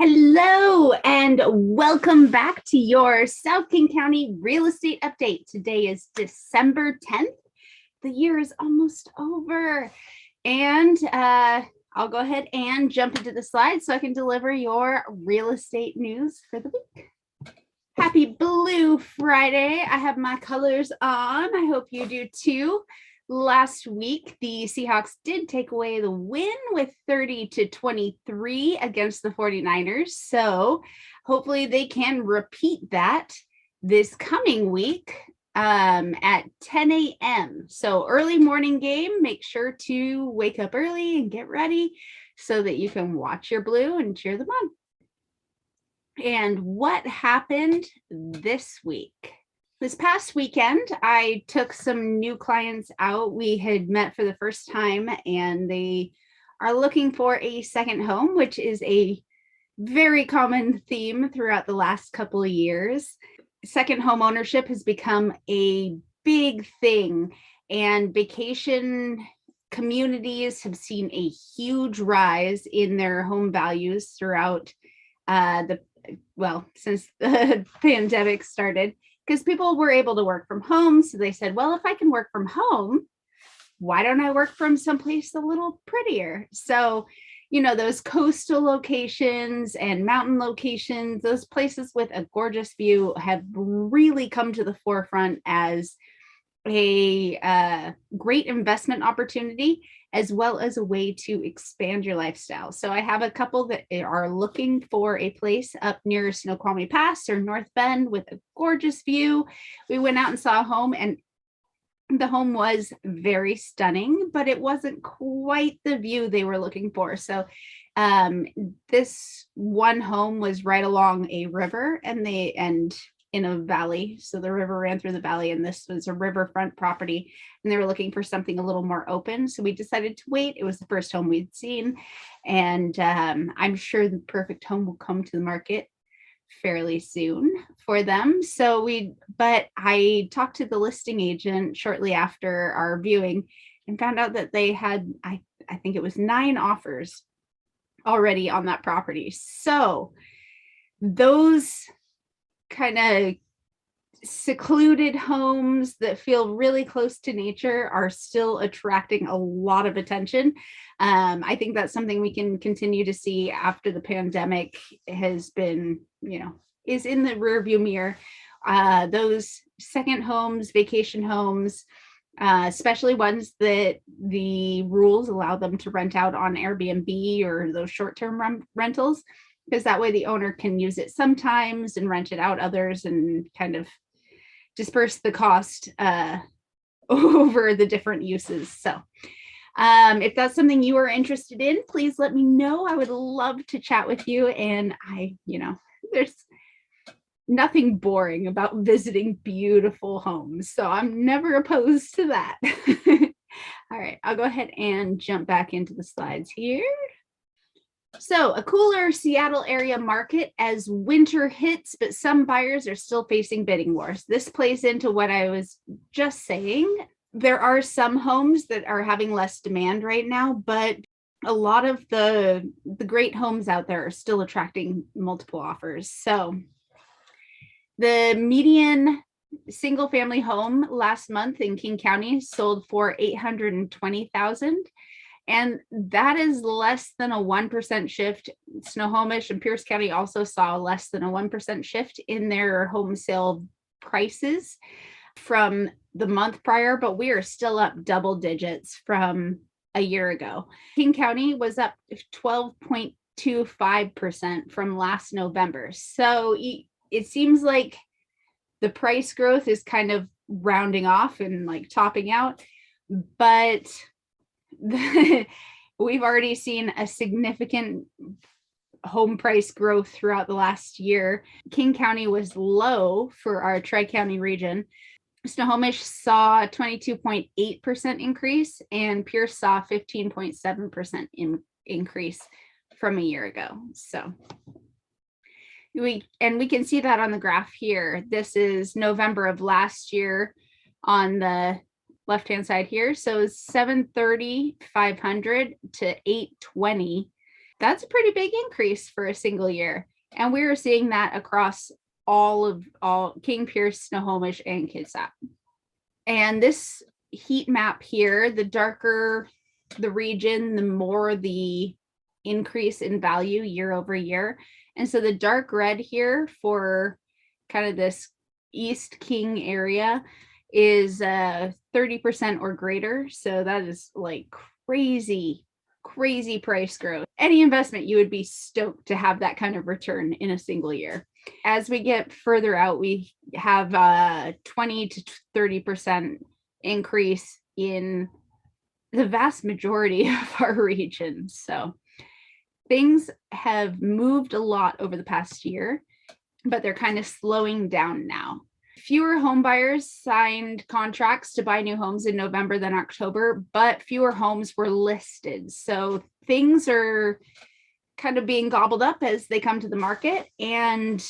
Hello and welcome back to your South King County real estate update. Today is December 10th. The year is almost over, and I'll go ahead and jump into the slides so I can deliver your real estate news for the week. Happy Blue Friday. I have my colors on. I hope you do too. Last week, the Seahawks did take away the win with 30-23 against the 49ers. So hopefully they can repeat that this coming week at 10 a.m. So early morning game. Make sure to wake up early and get ready so that you can watch your Blue and cheer them on. And what happened this week? This past weekend, I took some new clients out. We had met for the first time, and they are looking for a second home, which is a very common theme throughout the last couple of years. Second home ownership has become a big thing, and vacation communities have seen a huge rise in their home values throughout since the pandemic started, because people were able to work from home. So they said, well, if I can work from home, why don't I work from someplace a little prettier? So, those coastal locations and mountain locations, those places with a gorgeous view have really come to the forefront as a great investment opportunity, as well as a way to expand your lifestyle. So I have a couple that are looking for a place up near Snoqualmie Pass or North Bend with a gorgeous view. We went out and saw a home, and the home was very stunning, but it wasn't quite the view they were looking for. So this one home was right along a river and in a valley. So the river ran through the valley, and this was a riverfront property, and they were looking for something a little more open. So we decided to wait. It was the first home we'd seen, and I'm sure the perfect home will come to the market fairly soon for them. But I talked to the listing agent shortly after our viewing and found out that they had, I think it was 9 offers already on that property. So those kind of secluded homes that feel really close to nature are still attracting a lot of attention. I think that's something we can continue to see after the pandemic has been, is in the rearview mirror. Those second homes, vacation homes, especially ones that the rules allow them to rent out on Airbnb or those short-term rentals, because that way the owner can use it sometimes and rent it out others and kind of disperse the cost over the different uses. So if that's something you are interested in, please let me know. I would love to chat with you. And there's nothing boring about visiting beautiful homes. So I'm never opposed to that. All right, I'll go ahead and jump back into the slides here. So a cooler Seattle area market as winter hits, but some buyers are still facing bidding wars. This plays into what I was just saying. There are some homes that are having less demand right now, but a lot of the great homes out there are still attracting multiple offers. So the median single family home last month in King County sold for $820,000. And that is less than a 1% shift. Snohomish and Pierce County also saw less than a 1% shift in their home sale prices from the month prior, but we are still up double digits from a year ago. King County was up 12.25% from last November. So it seems like the price growth is kind of rounding off and like topping out, but we've already seen a significant home price growth throughout the last year. King County was low for our Tri-County region. Snohomish saw a 22.8% increase, and Pierce saw 15.7% increase from a year ago. So we can see that on the graph here. This is November of last year on the left-hand side here. So 730, 500 to 820 That's a pretty big increase for a single year. And we were seeing that across all King, Pierce, Snohomish, and Kitsap. And this heat map here, the darker the region, the more the increase in value year over year. And so the dark red here for kind of this East King area is 30% or greater. So that is like crazy price growth. Any investment, you would be stoked to have that kind of return in a single year. As we get further out, we have 20 to 30% increase in the vast majority of our regions. So things have moved a lot over the past year, but they're kind of slowing down now. Fewer home buyers signed contracts to buy new homes in November than October, but fewer homes were listed. So things are kind of being gobbled up as they come to the market, and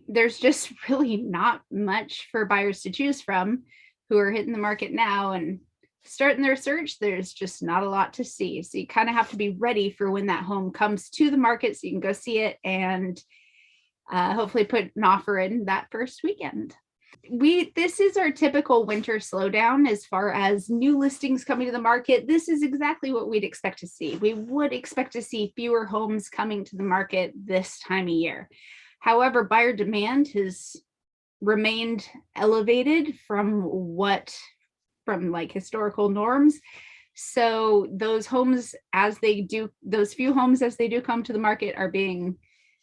there's just really not much for buyers to choose from who are hitting the market now and starting their search. There's just not a lot to see. So you kind of have to be ready for when that home comes to the market so you can go see it and hopefully put an offer in that first weekend. This is our typical winter slowdown as far as new listings coming to the market. This is exactly what we'd expect to see. We would expect to see fewer homes coming to the market this time of year. However, buyer demand has remained elevated from like historical norms. So those few homes as they do come to the market are being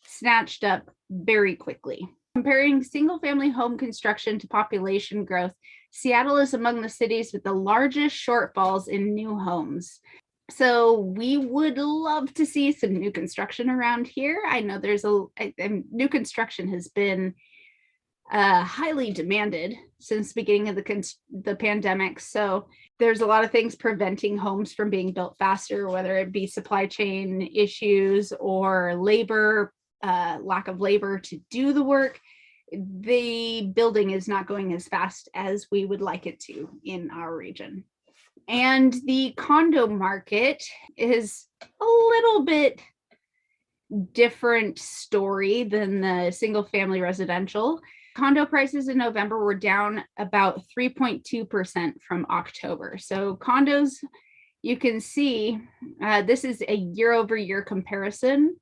snatched up very quickly. Comparing single family home construction to population growth, Seattle is among the cities with the largest shortfalls in new homes. So we would love to see some new construction around here. I know new construction has been highly demanded since the beginning of the pandemic. So there's a lot of things preventing homes from being built faster, whether it be supply chain issues or lack of labor to do the work. The building is not going as fast as we would like it to in our region. And the condo market is a little bit different story than the single family residential. Condo prices in November were down about 3.2% from October. So condos, you can see this is a year over year comparison,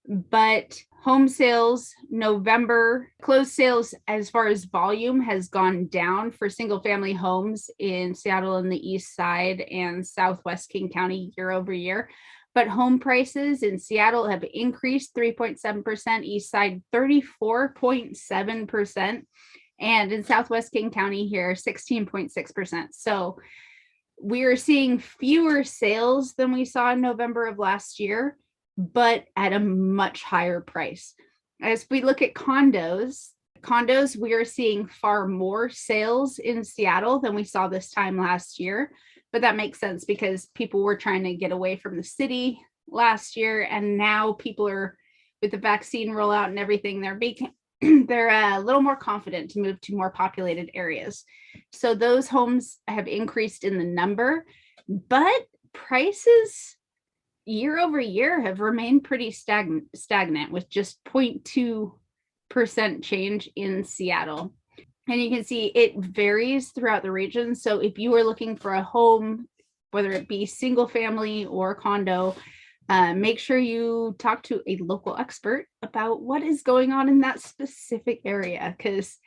but home sales, November closed sales as far as volume has gone down for single family homes in Seattle and the East Side and Southwest King County year over year. But home prices in Seattle have increased 3.7%, East Side 34.7%, and in Southwest King County here 16.6%. So we are seeing fewer sales than we saw in November of last year, but at a much higher price. As we look at condos, we are seeing far more sales in Seattle than we saw this time last year. But that makes sense because people were trying to get away from the city last year, and now people are, with the vaccine rollout and everything, they're a little more confident to move to more populated areas. So those homes have increased in the number, but prices year over year have remained pretty stagnant with just 0.2% change in Seattle. And you can see it varies throughout the region. So if you are looking for a home, whether it be single family or condo, make sure you talk to a local expert about what is going on in that specific area, because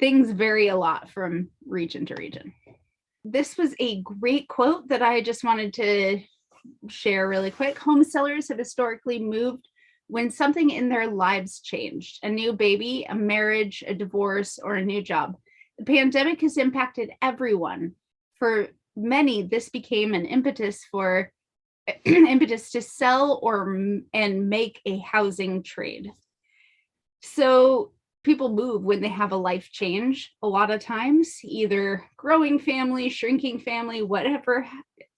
things vary a lot from region to region. This was a great quote that I just wanted to share really quick. Home sellers have historically moved when something in their lives changed: a new baby, a marriage, a divorce, or a new job. The pandemic has impacted everyone. For many, this became an impetus to sell and make a housing trade. So people move when they have a life change. A lot of times, either growing family, shrinking family, whatever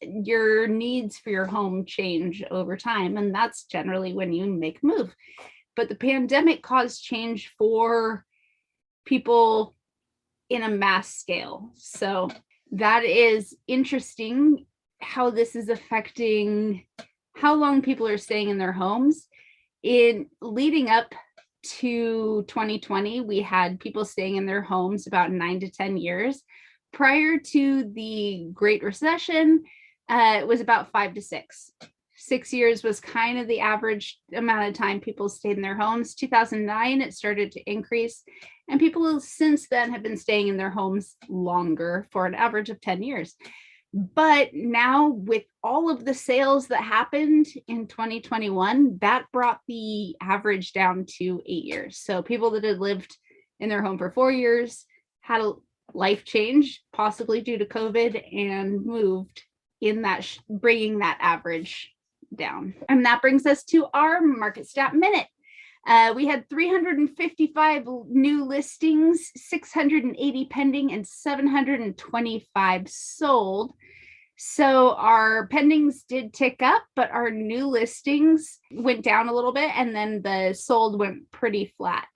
your needs for your home change over time, and that's generally when you make a move. But the pandemic caused change for people in a mass scale. So that is interesting how this is affecting how long people are staying in their homes. In leading up to 2020, we had people staying in their homes about 9 to 10 years. Prior to the Great Recession, it was about 5 to 6. 6 years was kind of the average amount of time people stayed in their homes. 2009, it started to increase, and people since then have been staying in their homes longer for an average of 10 years. But now, with all of the sales that happened in 2021, that brought the average down to 8 years. So people that had lived in their home for 4 years had a life change, possibly due to COVID, and moved in that, bringing that average down. And that brings us to our Market Stat Minute. We had 355 new listings, 680 pending, and 725 sold. So our pendings did tick up, but our new listings went down a little bit, and then the sold went pretty flat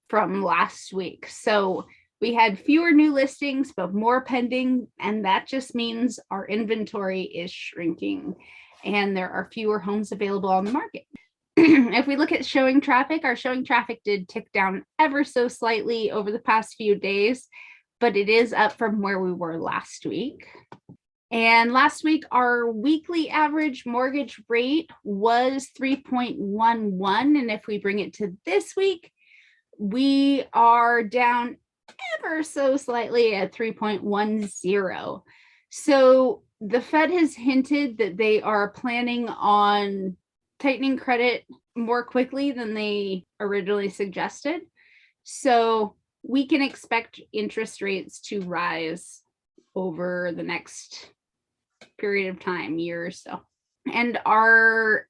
from last week. So we had fewer new listings, but more pending, and that just means our inventory is shrinking and there are fewer homes available on the market. If we look at showing traffic, our showing traffic did tick down ever so slightly over the past few days, but it is up from where we were last week. And last week, our weekly average mortgage rate was 3.11. And if we bring it to this week, we are down ever so slightly at 3.10. So the Fed has hinted that they are planning on tightening credit more quickly than they originally suggested. So we can expect interest rates to rise over the next period of time, year or so. And our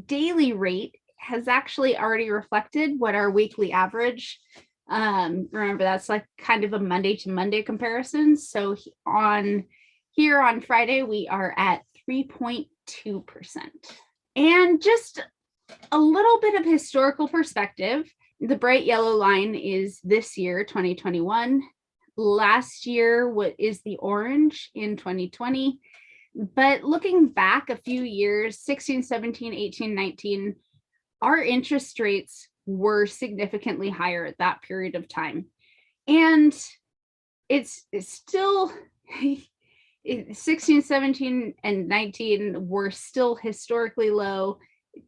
daily rate has actually already reflected what our weekly average. Remember, that's like kind of a Monday to Monday comparison. So on Friday, we are at 3.2%. And just a little bit of historical perspective, the bright yellow line is this year, 2021. Last year, what is the orange in 2020? But looking back a few years, 16, 17, 18, 19, our interest rates were significantly higher at that period of time. And it's still 16, 17, and 19 were still historically low.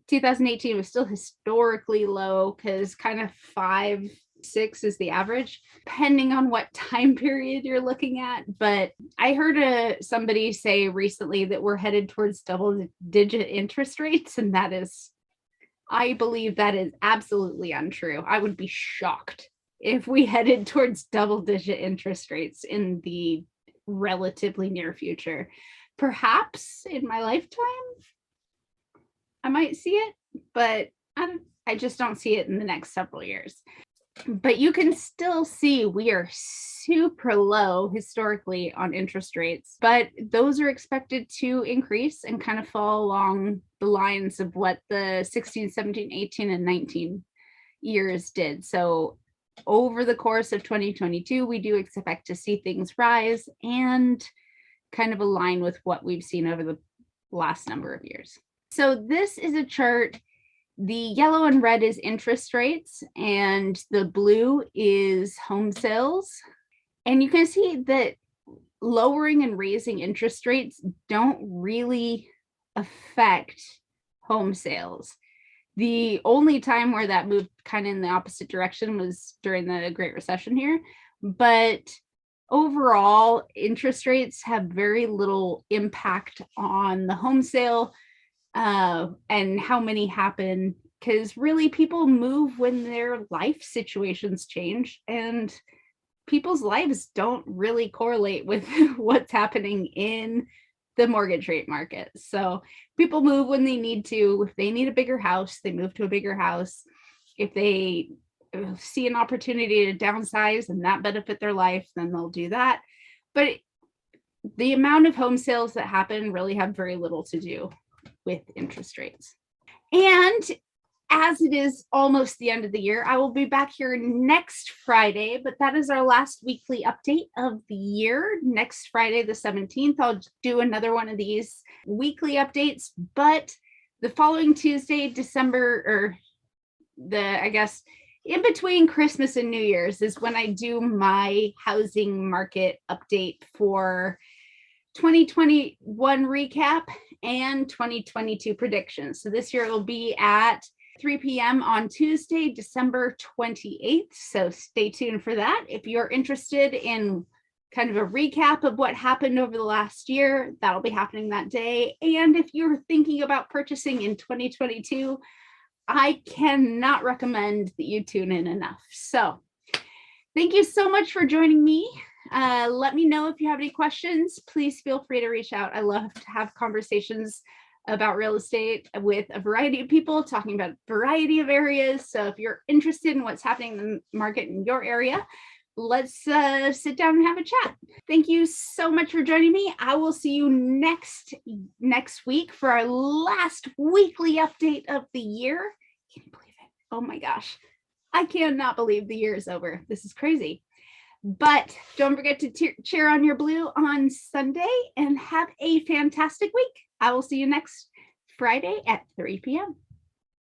2018 was still historically low because kind of 5, 6 is the average, depending on what time period you're looking at. But I heard somebody say recently that we're headed towards double-digit interest rates, and I believe that is absolutely untrue. I would be shocked if we headed towards double-digit interest rates in the relatively near future. Perhaps in my lifetime, I might see it, but I just don't see it in the next several years. But you can still see we are super low historically on interest rates, but those are expected to increase and kind of fall along the lines of what the 16, 17, 18, and 19 years did. So over the course of 2022, we do expect to see things rise and kind of align with what we've seen over the last number of years. So this is a chart. The yellow and red is interest rates, and the blue is home sales. And you can see that lowering and raising interest rates don't really affect home sales. The only time where that moved kind of in the opposite direction was during the Great Recession here. But overall, interest rates have very little impact on the home sale and how many happen, because really people move when their life situations change, and people's lives don't really correlate with what's happening in the mortgage rate market. So people move when they need to. If they need a bigger house, they move to a bigger house. If they see an opportunity to downsize and that benefit their life, then they'll do that. But the amount of home sales that happen really have very little to do with interest rates. And as it is almost the end of the year, I will be back here next Friday, but that is our last weekly update of the year. Next Friday, the 17th, I'll do another one of these weekly updates, but the following Tuesday, December, or I guess in between Christmas and New Year's is when I do my housing market update for 2021 recap and 2022 predictions. So this year it'll be at 3 p.m. on Tuesday, December 28th. So stay tuned for that. If you're interested in kind of a recap of what happened over the last year, that'll be happening that day. And if you're thinking about purchasing in 2022, I cannot recommend that you tune in enough. So thank you so much for joining me. Let me know if you have any questions. Please feel free to reach out. I love to have conversations about real estate with a variety of people talking about a variety of areas. So if you're interested in what's happening in the market in your area, let's sit down and have a chat. Thank you so much for joining me. I will see you next week for our last weekly update of the year. Can you believe it? Oh my gosh. I cannot believe the year is over. This is crazy. But don't forget to cheer on your blue on Sunday and have a fantastic week. I will see you next Friday at 3 p.m.